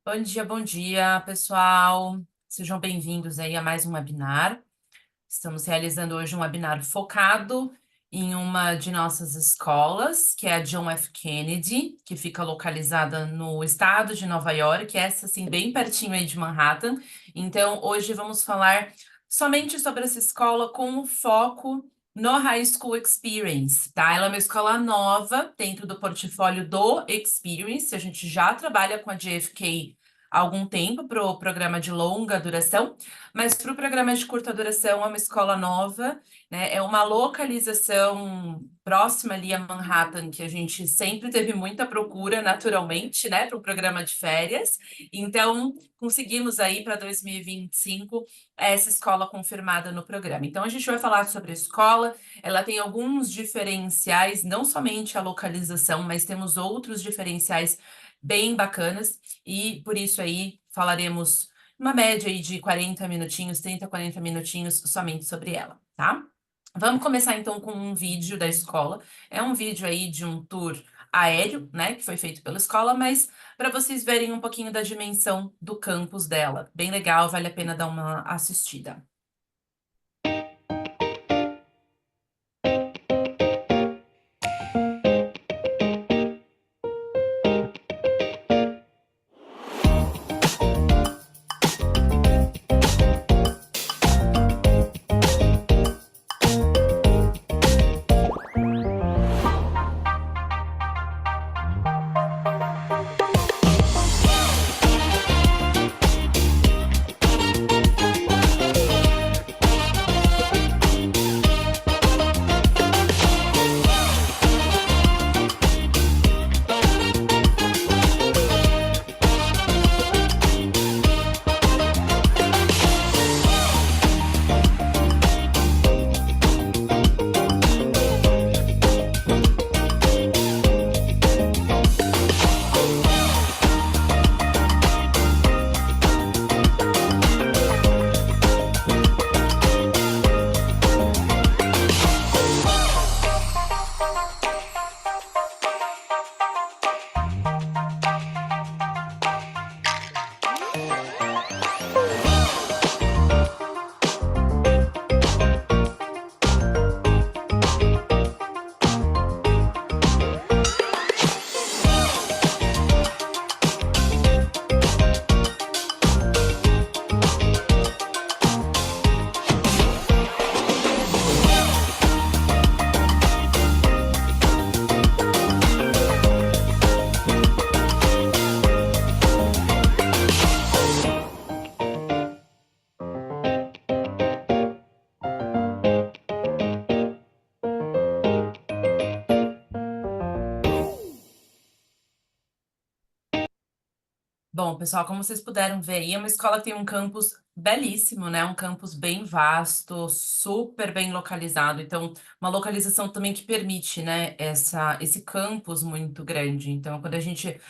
Bom dia, pessoal. Sejam bem-vindos aí a mais um webinar. Estamos realizando hoje um webinar focado em uma de nossas escolas, que é a John F. Kennedy, que fica localizada no estado de Nova York, essa assim bem pertinho aí de Manhattan. Então, hoje vamos falar somente sobre essa escola com o foco no High School Experience, tá? Ela é uma escola nova dentro do portfólio do Experience. A gente já trabalha com a JFK há algum tempo para o programa de longa duração, mas para o programa de curta duração é uma escola nova, né? É uma localização próxima ali a Manhattan, que a gente sempre teve muita procura, naturalmente, né, para um programa de férias. Então, conseguimos aí para 2025 essa escola confirmada no programa. Então, a gente vai falar sobre a escola, ela tem alguns diferenciais, não somente a localização, mas temos outros diferenciais bem bacanas, e por isso aí falaremos uma média aí de 40 minutinhos, 30, 40 minutinhos somente sobre ela, tá? Vamos começar então com um vídeo da escola. É um vídeo aí de um tour aéreo, né, que foi feito pela escola, mas para vocês verem um pouquinho da dimensão do campus dela. Bem legal, vale a pena dar uma assistida. Bom, pessoal, como vocês puderam ver aí, é uma escola que tem um campus belíssimo, né? Um campus bem vasto, super bem localizado. Então, uma localização também que permite, né, esse campus muito grande. Então, quando a gente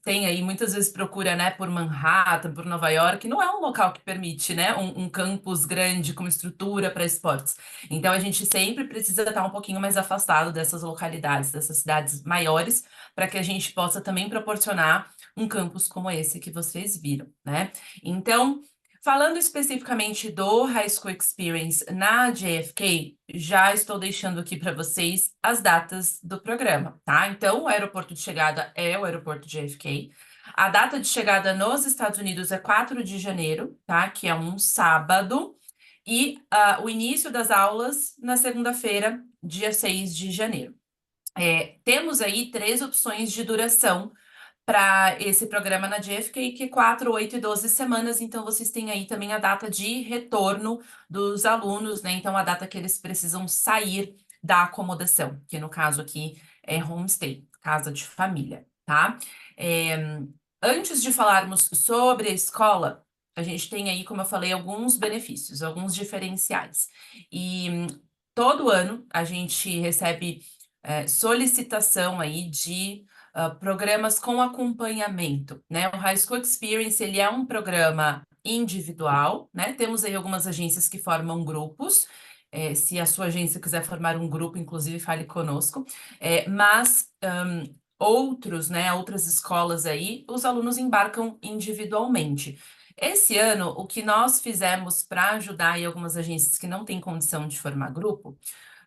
tem aí, muitas vezes procura, né, por Manhattan, por Nova York, não é um local que permite, né, um campus grande com estrutura para esportes. Então, a gente sempre precisa estar um pouquinho mais afastado dessas localidades, dessas cidades maiores, para que a gente possa também proporcionar um campus como esse que vocês viram, né? Então, falando especificamente do High School Experience na JFK, já estou deixando aqui para vocês as datas do programa, tá? Então, o aeroporto de chegada é o aeroporto de JFK. A data de chegada nos Estados Unidos é 4 de janeiro, tá? Que é um sábado. E o início das aulas na segunda-feira, dia 6 de janeiro. Temos aí 3 opções de duração para esse programa na JFK, que é 4, 8 e 12 semanas. Então, vocês têm aí também a data de retorno dos alunos, né? Então, a data que eles precisam sair da acomodação, que no caso aqui é homestay, casa de família, tá? É, Antes de falarmos sobre a escola, a gente tem aí, como eu falei, alguns benefícios, alguns diferenciais. E todo ano a gente recebe solicitação aí de programas com acompanhamento, né? O High School Experience, ele é um programa individual, né? Temos aí algumas agências que formam grupos. Se a sua agência quiser formar um grupo, inclusive, fale conosco. Mas outros, né, outras escolas aí, os alunos embarcam individualmente. Esse ano, o que nós fizemos para ajudar aí algumas agências que não têm condição de formar grupo,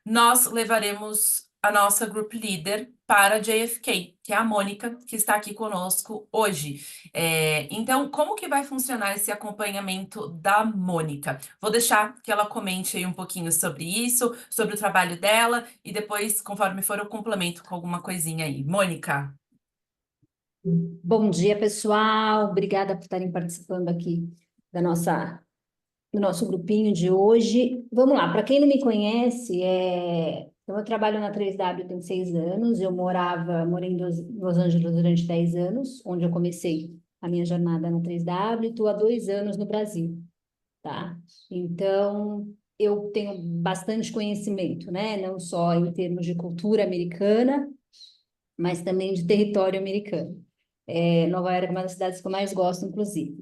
nós levaremos a nossa group leader para a JFK, que é a Mônica, que está aqui conosco hoje. Então, como que vai funcionar esse acompanhamento da Mônica? Vou deixar que ela comente aí um pouquinho sobre isso, sobre o trabalho dela, e depois, conforme for, eu complemento com alguma coisinha aí. Mônica. Bom dia, pessoal. Obrigada por estarem participando aqui do nosso grupinho de hoje. Vamos lá, para quem não me conhece, então eu trabalho na 3W tem 6 anos. Morei em Los Angeles durante 10 anos, onde eu comecei a minha jornada na 3W e estou há 2 anos no Brasil, tá? Então, eu tenho bastante conhecimento, né? Não só em termos de cultura americana, mas também de território americano. Nova York é uma das cidades que eu mais gosto, inclusive.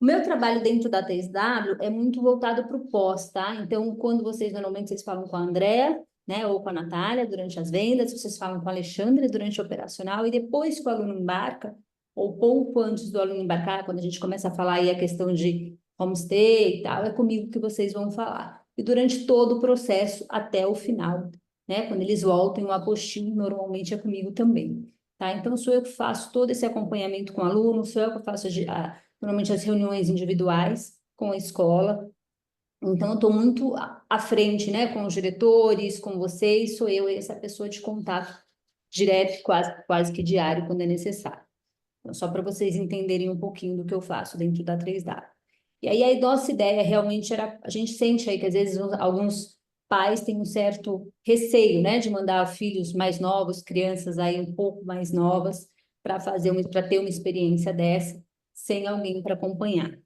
O meu trabalho dentro da 3W é muito voltado para o pós, tá? Então, quando normalmente vocês falam com a Andrea, né, ou com a Natália durante as vendas, vocês falam com a Alexandre durante o operacional, e depois que o aluno embarca, ou pouco antes do aluno embarcar, quando a gente começa a falar aí a questão de homestay e tal, é comigo que vocês vão falar. E durante todo o processo, até o final, né? Quando eles voltam, o apostilho normalmente é comigo também. Tá? Então, sou eu que faço todo esse acompanhamento com o aluno, sou eu que faço normalmente as reuniões individuais com a escola. Então, eu estou muito à frente, né, com os diretores, com vocês, sou eu essa pessoa de contato direto, quase que diário, quando é necessário. Então, só para vocês entenderem um pouquinho do que eu faço dentro da 3W. E aí, a nossa ideia realmente era, a gente sente aí que às vezes alguns pais têm um certo receio, né, de mandar filhos mais novos, crianças aí um pouco mais novas, para ter uma experiência dessa, sem alguém para acompanhar.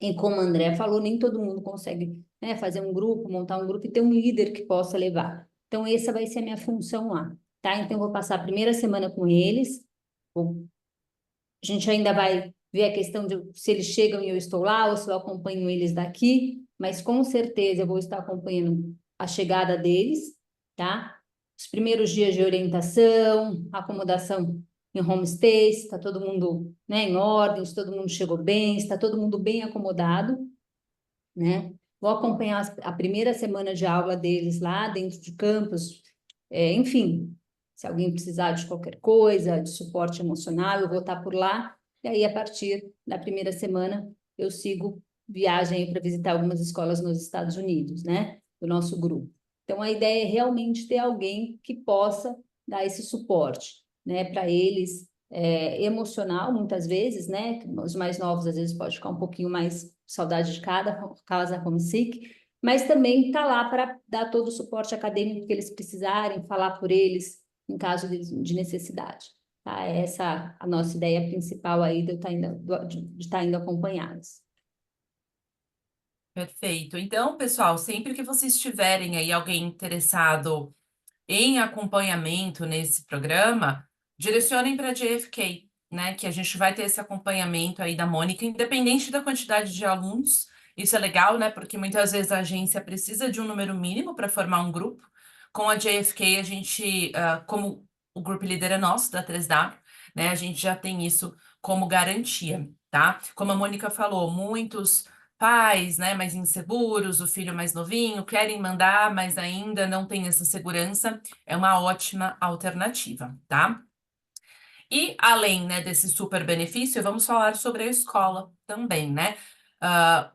E como a Andrea falou, nem todo mundo consegue, né, fazer um grupo, montar um grupo e ter um líder que possa levar. Então, essa vai ser a minha função lá, tá? Então, eu vou passar a primeira semana com eles, a gente ainda vai ver a questão de se eles chegam e eu estou lá ou se eu acompanho eles daqui, mas com certeza eu vou estar acompanhando a chegada deles, tá? Os primeiros dias de orientação, acomodação em homestay, se está todo mundo, né, em ordem, se todo mundo chegou bem, se está todo mundo bem acomodado, né? Vou acompanhar a primeira semana de aula deles lá dentro de campus, enfim, se alguém precisar de qualquer coisa, de suporte emocional, eu vou estar por lá. E aí, a partir da primeira semana, eu sigo viagem para visitar algumas escolas nos Estados Unidos, né? Do nosso grupo. Então, a ideia é realmente ter alguém que possa dar esse suporte, né? Para eles, emocional, muitas vezes, né? Os mais novos, às vezes, pode ficar um pouquinho mais saudade de casa homesick, mas também está lá para dar todo o suporte acadêmico que eles precisarem, falar por eles em caso de necessidade. Tá? Essa a nossa ideia principal aí de estar indo acompanhados. Perfeito. Então, pessoal, sempre que vocês tiverem aí alguém interessado em acompanhamento nesse programa, direcionem para a JFK, né? Que a gente vai ter esse acompanhamento aí da Mônica, independente da quantidade de alunos. Isso é legal, né? Porque muitas vezes a agência precisa de um número mínimo para formar um grupo. Com a JFK, a gente, como o grupo líder é nosso, da 3W, né? A gente já tem isso como garantia, tá? Como a Mônica falou, muitos pais, né, mais inseguros, o filho mais novinho, querem mandar, mas ainda não tem essa segurança, é uma ótima alternativa, tá? E além, né, desse super benefício, vamos falar sobre a escola também, né?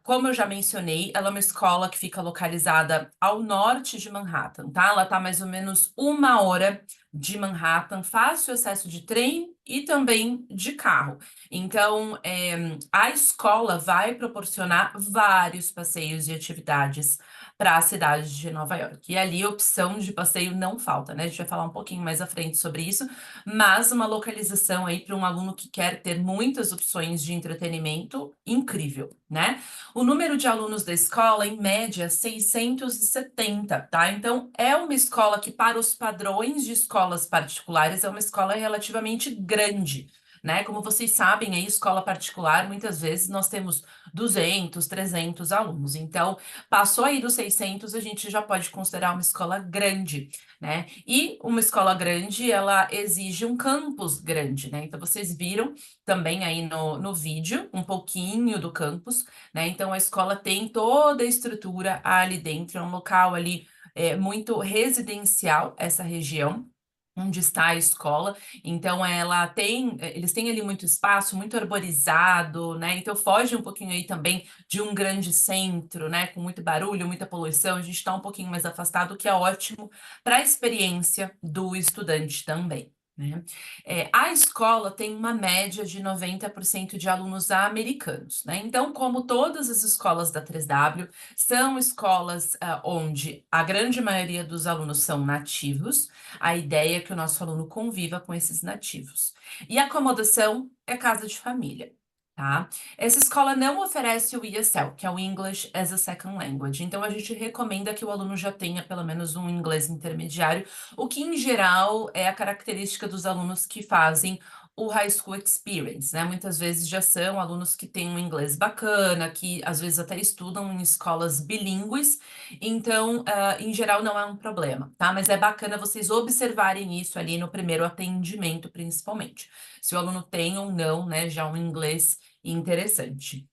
Como eu já mencionei, ela é uma escola que fica localizada ao norte de Manhattan, tá? Ela tá mais ou menos 1 hora de Manhattan, fácil acesso de trem e também de carro. Então, a escola vai proporcionar vários passeios e atividades para a cidade de Nova York. E ali, opção de passeio não falta, né? A gente vai falar um pouquinho mais à frente sobre isso, mas uma localização aí para um aluno que quer ter muitas opções de entretenimento incrível, né? O número de alunos da escola, em média, 670, tá? Então, é uma escola que, para os padrões de escolas particulares, é uma escola relativamente grande, né? Como vocês sabem, aí, escola particular, muitas vezes nós temos 200, 300 alunos. Então, passou aí dos 600, a gente já pode considerar uma escola grande, né? E uma escola grande, ela exige um campus grande, né? Então, vocês viram também aí no vídeo um pouquinho do campus, né? Então, a escola tem toda a estrutura ali dentro, é um local ali muito residencial, essa região onde está a escola. Então ela tem, eles têm ali muito espaço, muito arborizado, né? Então foge um pouquinho aí também de um grande centro, né? Com muito barulho, muita poluição. A gente está um pouquinho mais afastado, o que é ótimo para a experiência do estudante também. Né? A escola tem uma média de 90% de alunos americanos, né? Então, como todas as escolas da 3W, são escolas onde a grande maioria dos alunos são nativos, a ideia é que o nosso aluno conviva com esses nativos. E a acomodação é casa de família, tá? Essa escola não oferece o ESL, que é o English as a Second Language. Então, a gente recomenda que o aluno já tenha pelo menos um inglês intermediário, o que, em geral, é a característica dos alunos que fazem o High School Experience, né? Muitas vezes já são alunos que têm um inglês bacana, que às vezes até estudam em escolas bilíngues, então, em geral, não é um problema, tá? Mas é bacana vocês observarem isso ali no primeiro atendimento, principalmente. Se o aluno tem ou não, né, já um inglês interessante.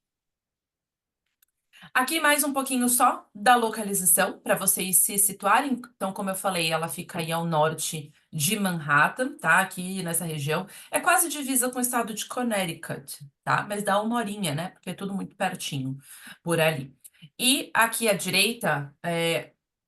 Aqui mais um pouquinho só da localização, para vocês se situarem. Então, como eu falei, ela fica aí ao norte de Manhattan, tá? Aqui nessa região. É quase divisa com o estado de Connecticut, tá? Mas dá uma horinha, né? Porque é tudo muito pertinho por ali. E aqui à direita,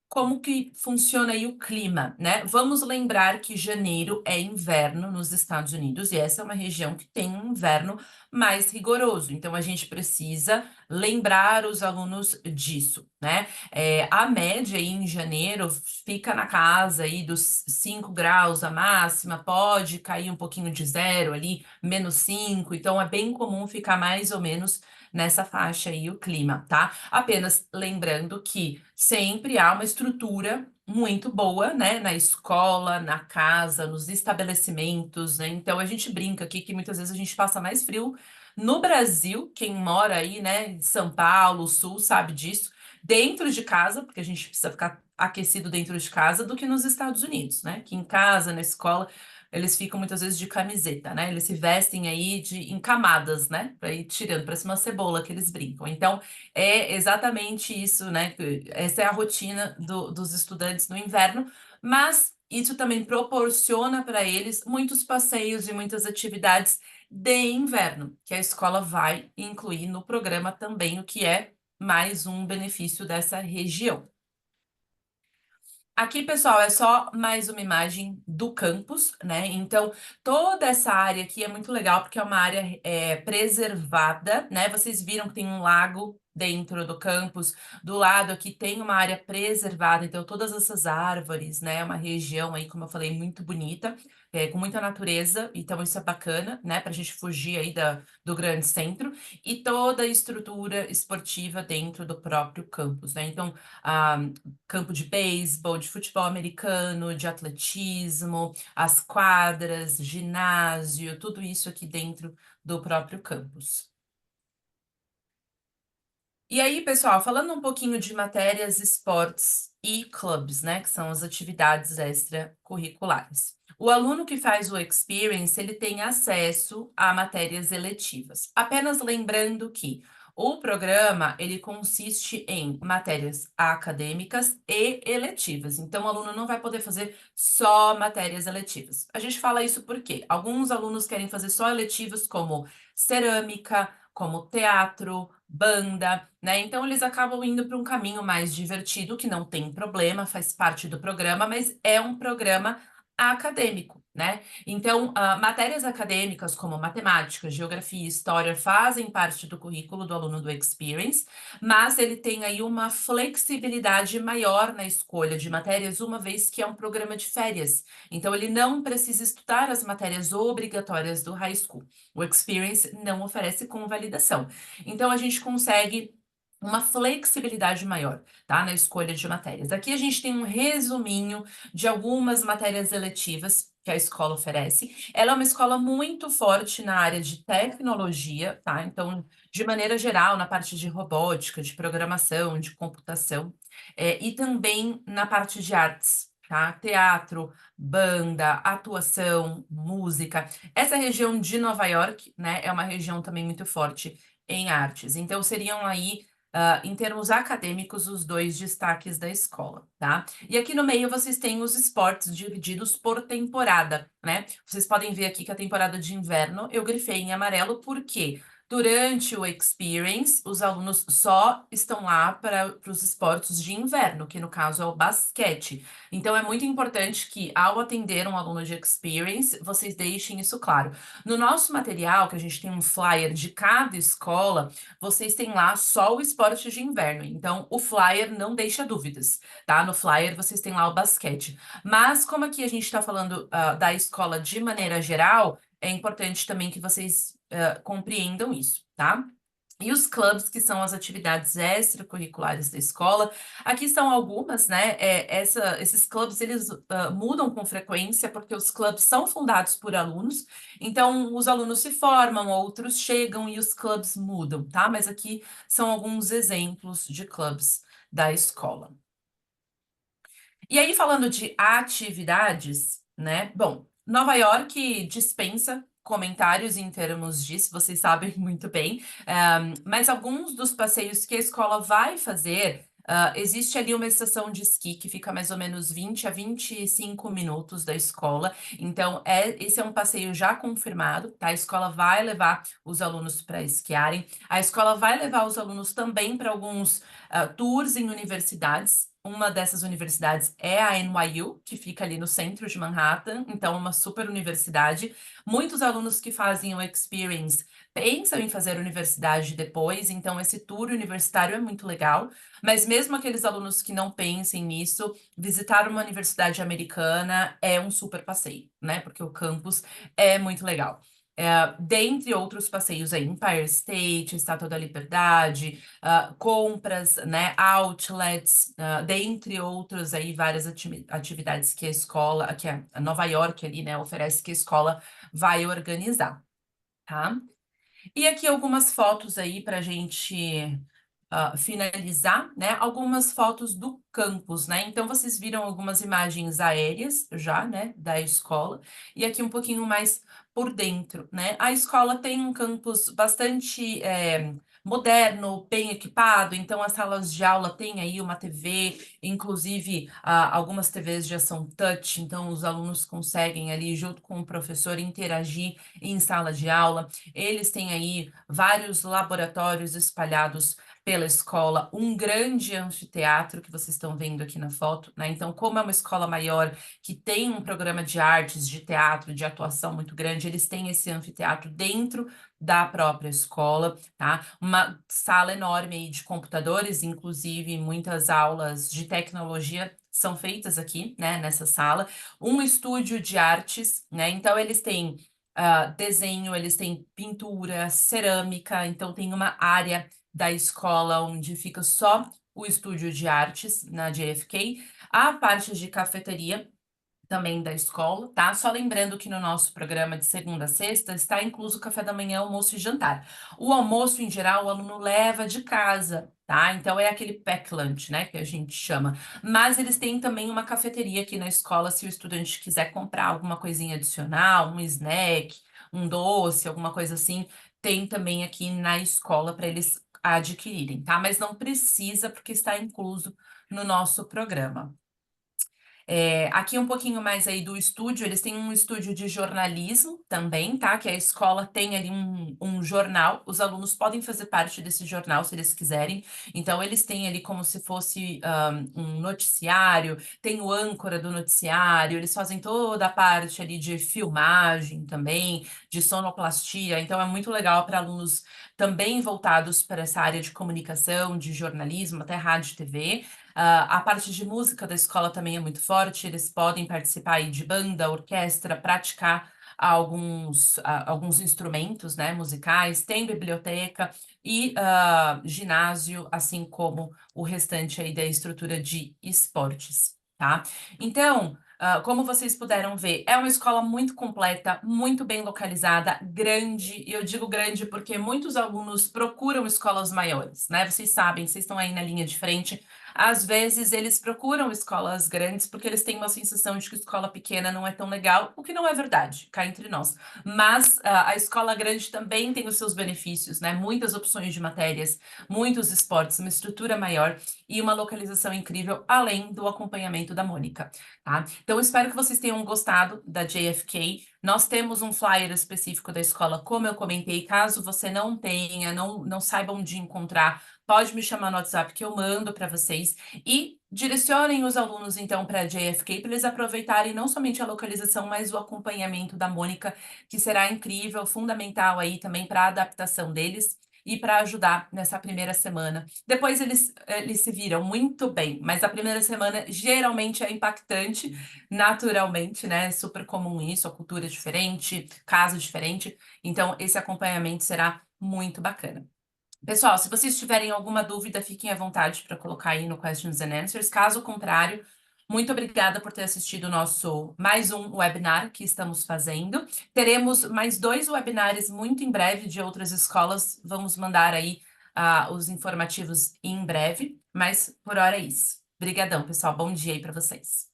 como que funciona aí o clima, né? Vamos lembrar que janeiro é inverno nos Estados Unidos e essa é uma região que tem um inverno mais rigoroso. Então, a gente precisa lembrar os alunos disso, né? A média aí em janeiro fica na casa aí dos 5 graus a máxima, pode cair um pouquinho de zero ali, -5, então é bem comum ficar mais ou menos nessa faixa aí o clima, tá? Apenas lembrando que sempre há uma estrutura muito boa, né, na escola, na casa, nos estabelecimentos, né? Então a gente brinca aqui que muitas vezes a gente passa mais frio no Brasil, quem mora aí, né, em São Paulo, Sul, sabe disso, dentro de casa, porque a gente precisa ficar aquecido dentro de casa, do que nos Estados Unidos, né? Que em casa, na escola, eles ficam muitas vezes de camiseta, né? Eles se vestem aí em camadas, né? Para ir tirando, parece uma cebola que eles brincam. Então, é exatamente isso, né? Essa é a rotina dos estudantes no inverno, mas isso também proporciona para eles muitos passeios e muitas atividades de inverno, que a escola vai incluir no programa também, o que é mais um benefício dessa região. Aqui, pessoal, é só mais uma imagem do campus, né? Então, toda essa área aqui é muito legal porque é uma área preservada, né? Vocês viram que tem um lago dentro do campus, do lado aqui tem uma área preservada, então todas essas árvores, né? É uma região aí, como eu falei, muito bonita, com muita natureza, então isso é bacana, né? Para a gente fugir aí do grande centro, e toda a estrutura esportiva dentro do próprio campus, né? Então, a campo de beisebol, de futebol americano, de atletismo, as quadras, ginásio, tudo isso aqui dentro do próprio campus. E aí, pessoal, falando um pouquinho de matérias, esportes e clubes, né, que são as atividades extracurriculares. O aluno que faz o Experience, ele tem acesso a matérias eletivas. Apenas lembrando que o programa, ele consiste em matérias acadêmicas e eletivas. Então, o aluno não vai poder fazer só matérias eletivas. A gente fala isso porque alguns alunos querem fazer só eletivas como cerâmica, como teatro, banda, né? Então eles acabam indo para um caminho mais divertido, que não tem problema, faz parte do programa, mas é um programa acadêmico, né? Então, matérias acadêmicas como matemática, geografia e história fazem parte do currículo do aluno do Experience, mas ele tem aí uma flexibilidade maior na escolha de matérias, uma vez que é um programa de férias. Então, ele não precisa estudar as matérias obrigatórias do high school. O Experience não oferece convalidação. Então, a gente consegue uma flexibilidade maior, tá? Na escolha de matérias. Aqui a gente tem um resuminho de algumas matérias eletivas que a escola oferece. Ela é uma escola muito forte na área de tecnologia, tá? Então, de maneira geral, na parte de robótica, de programação, de computação, e também na parte de artes, tá? Teatro, banda, atuação, música. Essa região de Nova York, né, é uma região também muito forte em artes. Então, seriam aí em termos acadêmicos, os dois destaques da escola, tá? E aqui no meio vocês têm os esportes divididos por temporada, né? Vocês podem ver aqui que a temporada de inverno eu grifei em amarelo, porque durante o Experience, os alunos só estão lá para os esportes de inverno, que no caso é o basquete. Então, é muito importante que, ao atender um aluno de Experience, vocês deixem isso claro. No nosso material, que a gente tem um flyer de cada escola, vocês têm lá só o esporte de inverno. Então, o flyer não deixa dúvidas, tá? No flyer vocês têm lá o basquete. Mas, como aqui a gente está falando da escola de maneira geral, é importante também que vocês compreendam isso, tá? E os clubes, que são as atividades extracurriculares da escola, aqui são algumas, né? Esses clubes, eles mudam com frequência, porque os clubes são fundados por alunos, então os alunos se formam, outros chegam e os clubes mudam, tá? Mas aqui são alguns exemplos de clubes da escola. E aí, falando de atividades, né? Bom, Nova York dispensa comentários em termos disso, vocês sabem muito bem, mas alguns dos passeios que a escola vai fazer, existe ali uma estação de esqui que fica mais ou menos 20 a 25 minutos da escola, então esse é um passeio já confirmado, tá? A escola vai levar os alunos para esquiarem, a escola vai levar os alunos também para alguns tours em universidades. Uma dessas universidades é a NYU, que fica ali no centro de Manhattan, então uma super universidade. Muitos alunos que fazem o Experience pensam em fazer universidade depois, então esse tour universitário é muito legal, mas mesmo aqueles alunos que não pensem nisso, visitar uma universidade americana é um super passeio, né? Porque o campus é muito legal. Dentre outros passeios aí, Empire State, Estátua da Liberdade, compras, né, outlets, dentre outros aí, várias atividades que a escola, que a Nova York ali, né, oferece, que a escola vai organizar, tá? E aqui algumas fotos aí para a gente finalizar, né? Algumas fotos do campus, né? Então, vocês viram algumas imagens aéreas já, né? Da escola. E aqui um pouquinho mais por dentro, né? A escola tem um campus bastante moderno, bem equipado. Então, as salas de aula têm aí uma TV, inclusive algumas TVs já são touch. Então, os alunos conseguem ali, junto com o professor, interagir em sala de aula. Eles têm aí vários laboratórios espalhados pela escola, um grande anfiteatro que vocês estão vendo aqui na foto, né? Então, como é uma escola maior que tem um programa de artes, de teatro, de atuação muito grande, eles têm esse anfiteatro dentro da própria escola, tá? Uma sala enorme aí de computadores, inclusive muitas aulas de tecnologia são feitas aqui, né, nessa sala. Um estúdio de artes, né? Então, eles têm desenho, eles têm pintura, cerâmica, então tem uma área da escola onde fica só o estúdio de artes na JFK, a parte de cafeteria também da escola, tá? Só lembrando que no nosso programa de segunda a sexta está incluso café da manhã, almoço e jantar. O almoço, em geral, o aluno leva de casa, tá? Então é aquele pack lunch, né, que a gente chama. Mas eles têm também uma cafeteria aqui na escola, se o estudante quiser comprar alguma coisinha adicional, um snack, um doce, alguma coisa assim, tem também aqui na escola para eles adquirirem, tá? Mas não precisa, porque está incluso no nosso programa. Aqui um pouquinho mais aí do estúdio, eles têm um estúdio de jornalismo também, tá? Que a escola tem ali um jornal, os alunos podem fazer parte desse jornal se eles quiserem. Então, eles têm ali como se fosse um noticiário, tem o âncora do noticiário, eles fazem toda a parte ali de filmagem também, de sonoplastia. Então, é muito legal para alunos também voltados para essa área de comunicação, de jornalismo, até rádio e TV. A parte de música da escola também é muito forte, eles podem participar aí de banda, orquestra, praticar alguns instrumentos, né, musicais, tem biblioteca e ginásio, assim como o restante aí da estrutura de esportes, tá? Então, como vocês puderam ver, é uma escola muito completa, muito bem localizada, grande, e eu digo grande porque muitos alunos procuram escolas maiores, né? Vocês sabem, vocês estão aí na linha de frente, às vezes eles procuram escolas grandes porque eles têm uma sensação de que escola pequena não é tão legal, o que não é verdade, cá entre nós. Mas a escola grande também tem os seus benefícios, né? Muitas opções de matérias, muitos esportes, uma estrutura maior e uma localização incrível, além do acompanhamento da Mônica, tá? Então, espero que vocês tenham gostado da JFK. Nós temos um flyer específico da escola, como eu comentei. Caso você não tenha, não saiba onde encontrar, pode me chamar no WhatsApp que eu mando para vocês. E direcionem os alunos, então, para a JFK, para eles aproveitarem não somente a localização, mas o acompanhamento da Mônica, que será incrível, fundamental aí também para a adaptação deles e para ajudar nessa primeira semana. Depois eles se viram muito bem, mas a primeira semana geralmente é impactante, naturalmente, né? É super comum isso, a cultura é diferente, caso diferente. Então, esse acompanhamento será muito bacana. Pessoal, se vocês tiverem alguma dúvida, fiquem à vontade para colocar aí no Questions and Answers. Caso contrário, muito obrigada por ter assistido o nosso mais um webinar que estamos fazendo. Teremos mais 2 webinars muito em breve de outras escolas. Vamos mandar aí os informativos em breve, mas por hora é isso. Obrigadão, pessoal. Bom dia aí para vocês.